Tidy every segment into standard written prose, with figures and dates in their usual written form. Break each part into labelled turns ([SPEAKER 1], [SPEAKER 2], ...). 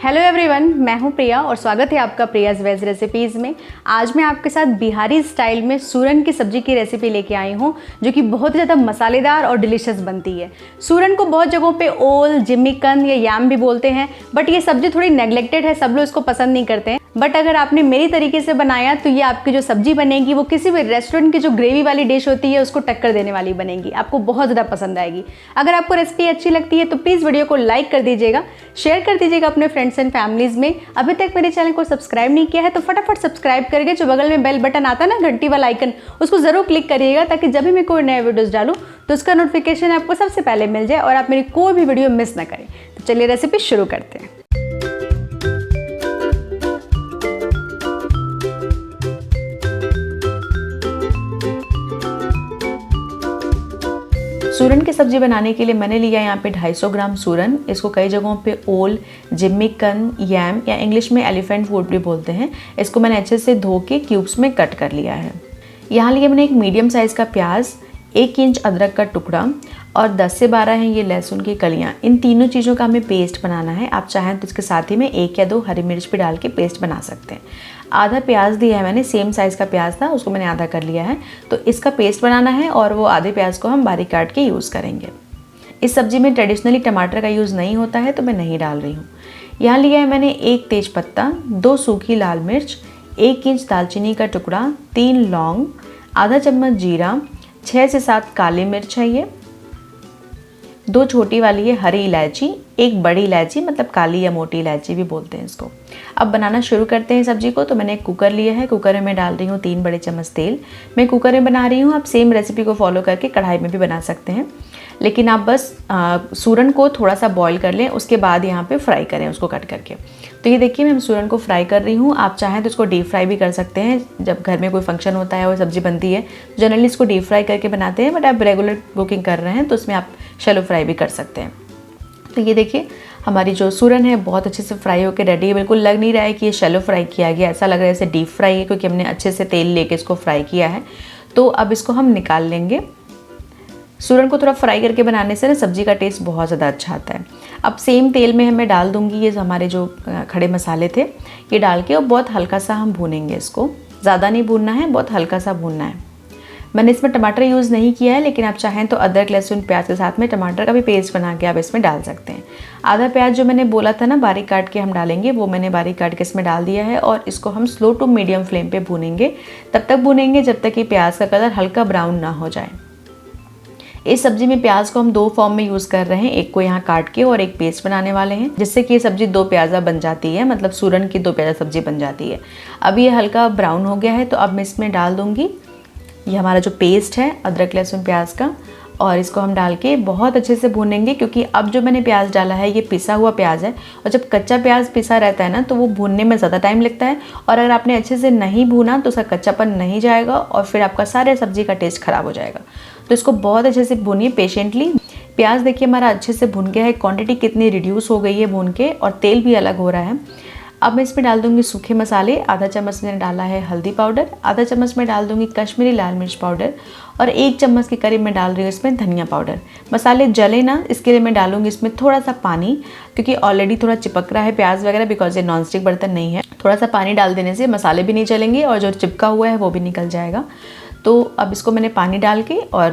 [SPEAKER 1] Hello everyone, मैं हूं प्रिया और स्वागत है आपका प्रियाज वेज रेसिपीज़ में। आज मैं आपके साथ बिहारी स्टाइल में सूरन की सब्ज़ी की रेसिपी लेके आई हूं, जो कि बहुत ही ज़्यादा मसालेदार और डिलीशियस बनती है। सूरन को बहुत जगहों पे ओल, जिम्मीकंद या याम भी बोलते हैं, बट ये सब्ज़ी थोड़ी नेग्लेक्टेड है, सब लोग इसको पसंद नहीं करते हैं। बट अगर आपने मेरी तरीके से बनाया तो ये आपकी जो सब्ज़ी बनेगी वो किसी भी रेस्टोरेंट की जो ग्रेवी वाली डिश होती है उसको टक्कर देने वाली बनेगी। आपको बहुत ज़्यादा पसंद आएगी। अगर आपको रेसिपी अच्छी लगती है तो प्लीज़ वीडियो को लाइक कर दीजिएगा, शेयर कर दीजिएगा अपने फ्रेंड्स एंड फैमिलीज़ में। अभी तक मेरे चैनल को सब्सक्राइब नहीं किया है तो फटाफट सब्सक्राइब करके जो बगल में बेल बटन आता है ना, घंटी वाला आइकन, उसको ज़रूर क्लिक करिएगा ताकि जब भी मैं कोई नए वीडियोज़ डालूँ तो उसका नोटिफिकेशन आपको सबसे पहले मिल जाए और आप मेरी कोई भी वीडियो मिस ना करें। तो चलिए रेसिपी शुरू करते हैं। सूरन की सब्ज़ी बनाने के लिए मैंने लिया यहाँ पे 250 ग्राम सूरन। इसको कई जगहों पे ओल, जिम्मीकंद, यैम या इंग्लिश में एलिफेंट वुड भी बोलते हैं। इसको मैंने अच्छे से धो के क्यूब्स में कट कर लिया है। यहाँ लिया मैंने एक मीडियम साइज़ का प्याज, 1 इंच अदरक का टुकड़ा और 10 से 12 हैं ये लहसुन की कलियाँ। इन तीनों चीज़ों का हमें पेस्ट बनाना है। आप चाहें तो इसके साथ ही में 1 या 2 हरी मिर्च भी डाल के पेस्ट बना सकते हैं। आधा प्याज दिया है मैंने, सेम साइज़ का प्याज था, उसको मैंने आधा कर लिया है। तो इसका पेस्ट बनाना है और वो आधे प्याज को हम बारीक काट के यूज़ करेंगे। इस सब्ज़ी में ट्रेडिशनली टमाटर का यूज़ नहीं होता है तो मैं नहीं डाल रही हूँ। यहाँ लिया है मैंने 1 तेज पत्ता, 2 सूखी लाल मिर्च, 1 इंच दालचीनी का टुकड़ा, 3 लौंग, आधा चम्मच जीरा, 6 से 7 काली मिर्च है ये, 2 छोटी वाली है हरी इलायची, 1 बड़ी इलायची, मतलब काली या मोटी इलायची भी बोलते हैं इसको। अब बनाना शुरू करते हैं सब्जी को। तो मैंने एक कुकर लिया है, कुकर में मैं डाल रही हूँ 3 बड़े चम्मच तेल। मैं कुकर में बना रही हूँ, आप सेम रेसिपी को फॉलो करके कढ़ाई में भी बना सकते हैं, लेकिन आप बस सूरन को थोड़ा सा बॉईल कर लें, उसके बाद यहाँ पे फ्राई करें उसको कट करके। तो ये देखिए मैं सूरन को फ्राई कर रही हूँ। आप चाहें तो इसको डीप फ्राई भी कर सकते हैं। जब घर में कोई फंक्शन होता है और सब्ज़ी बनती है जनरली इसको डीप फ्राई करके बनाते हैं, बट आप रेगुलर कुकिंग कर रहे हैं तो उसमें आप शैलो फ्राई भी कर सकते हैं। तो ये देखिए हमारी जो सूरन है बहुत अच्छे से फ्राई होकर रेडी है। बिल्कुल लग नहीं रहा है कि ये शैलो फ्राई किया गया, ऐसा लग रहा है जैसे डीप फ्राई है, क्योंकि हमने अच्छे से तेल लेके इसको फ्राई किया है। तो अब इसको हम निकाल लेंगे। सूरन को थोड़ा फ्राई करके बनाने से ना सब्ज़ी का टेस्ट बहुत ज़्यादा अच्छा आता है। अब सेम तेल में मैं डाल दूँगी ये हमारे जो खड़े मसाले थे, ये डाल के और बहुत हल्का सा हम भूनेंगे इसको। ज़्यादा नहीं भूनना है, बहुत हल्का सा भूनना है। मैंने इसमें टमाटर यूज़ नहीं किया है, लेकिन आप चाहें तो अदरक, लहसुन, प्याज के साथ में टमाटर का भी पेस्ट बना के आप इसमें डाल सकते हैं। आधा प्याज जो मैंने बोला था ना बारीक काट के हम डालेंगे, वो मैंने बारीक काट के इसमें डाल दिया है और इसको हम स्लो टू मीडियम फ्लेम पे भूनेंगे। तब तक भूनेंगे जब तक कि प्याज का कलर हल्का ब्राउन ना हो जाए। इस सब्ज़ी में प्याज को हम 2 फॉर्म में यूज़ कर रहे हैं, एक को यहाँ काट के और एक पेस्ट बनाने वाले हैं, जिससे कि ये सब्ज़ी 2 प्याज़ा बन जाती है, मतलब सूरन की 2 प्याज़ा सब्ज़ी बन जाती है। अब ये हल्का ब्राउन हो गया है तो अब मैं इसमें डाल दूँगी ये हमारा जो पेस्ट है अदरक, लहसुन, प्याज का, और इसको हम डाल के बहुत अच्छे से भूनेंगे, क्योंकि अब जो मैंने प्याज डाला है ये पिसा हुआ प्याज है और जब कच्चा प्याज पिसा रहता है ना तो वो भूनने में ज़्यादा टाइम लगता है, और अगर आपने अच्छे से नहीं भूना तो उसका कच्चापन नहीं जाएगा और फिर आपका सारे सब्ज़ी का टेस्ट ख़राब हो जाएगा। तो इसको बहुत अच्छे से भूनिए पेशेंटली। प्याज देखिए हमारा अच्छे से भुन गया है, क्वांटिटी कितनी रिड्यूस हो गई है भून के, और तेल भी अलग हो रहा है। अब मैं इसमें डाल दूंगी सूखे मसाले। आधा चम्मच मैंने डाला है हल्दी पाउडर, आधा चम्मच में डाल दूंगी कश्मीरी लाल मिर्च पाउडर और 1 चम्मच के करीब मैं डाल रही हूँ इसमें धनिया पाउडर। मसाले जले ना इसके लिए मैं डालूंगी इसमें थोड़ा सा पानी, क्योंकि ऑलरेडी थोड़ा चिपक रहा है प्याज वगैरह, बिकॉज ये नॉनस्टिक बर्तन नहीं है। थोड़ा सा पानी डाल देने से मसाले भी नहीं जलेंगे और जो चिपका हुआ है वो भी निकल जाएगा। तो अब इसको मैंने पानी डाल के और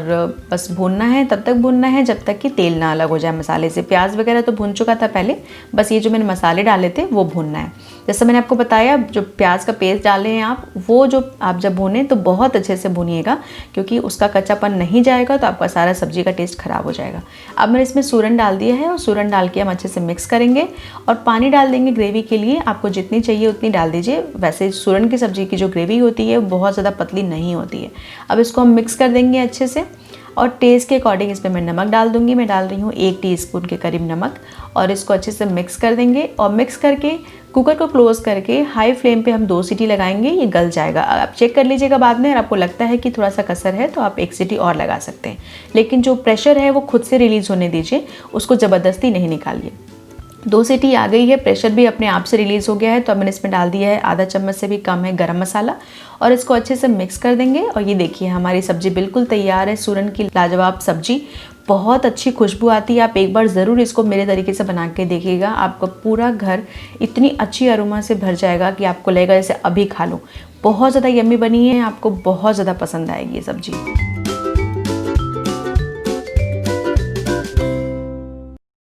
[SPEAKER 1] बस भूनना है, तब तक भूनना है जब तक कि तेल ना अलग हो जाए मसाले से। प्याज वगैरह तो भून चुका था पहले, बस ये जो मैंने मसाले डाले थे वो भूनना है। जैसे मैंने आपको बताया, जो प्याज का पेस्ट डाले हैं आप, वो जो आप जब भूनें तो बहुत अच्छे से भूनिएगा, क्योंकि उसका कच्चापन नहीं जाएगा तो आपका सारा सब्जी का टेस्ट ख़राब हो जाएगा। अब मैंने इसमें सूरन डाल दिया है और सूरन डाल के हम अच्छे से मिक्स करेंगे और पानी डाल देंगे ग्रेवी के लिए। आपको जितनी चाहिए उतनी डाल दीजिए। वैसे सूरन की सब्ज़ी की जो ग्रेवी होती है वो बहुत ज़्यादा पतली नहीं होती है। अब इसको हम मिक्स कर देंगे अच्छे से, और टेस्ट के अकॉर्डिंग इसमें मैं नमक डाल दूंगी। मैं डाल रही हूँ 1 टीस्पून के करीब नमक, और इसको अच्छे से मिक्स कर देंगे। और मिक्स करके कुकर को क्लोज़ करके हाई फ्लेम पे हम 2 सीटी लगाएंगे, ये गल जाएगा। आप चेक कर लीजिएगा बाद में, अगर आपको लगता है कि थोड़ा सा कसर है तो आप 1 सीटी और लगा सकते हैं, लेकिन जो प्रेशर है वो खुद से रिलीज़ होने दीजिए, उसको ज़बरदस्ती नहीं निकालिए। 2 सीटी आ गई है, प्रेशर भी अपने आप से रिलीज़ हो गया है। तो अब मैंने इसमें डाल दिया है आधा चम्मच से भी कम है गरम मसाला, और इसको अच्छे से मिक्स कर देंगे। और ये देखिए हमारी सब्जी बिल्कुल तैयार है, सूरन की लाजवाब सब्जी। बहुत अच्छी खुशबू आती है। आप एक बार ज़रूर इसको मेरे तरीके से बना के देखिएगा, आपका पूरा घर इतनी अच्छी अरोमा से भर जाएगा कि आपको लगेगा जैसे अभी खा लो। बहुत ज़्यादा यम्मी बनी है, आपको बहुत ज़्यादा पसंद आएगी ये सब्जी।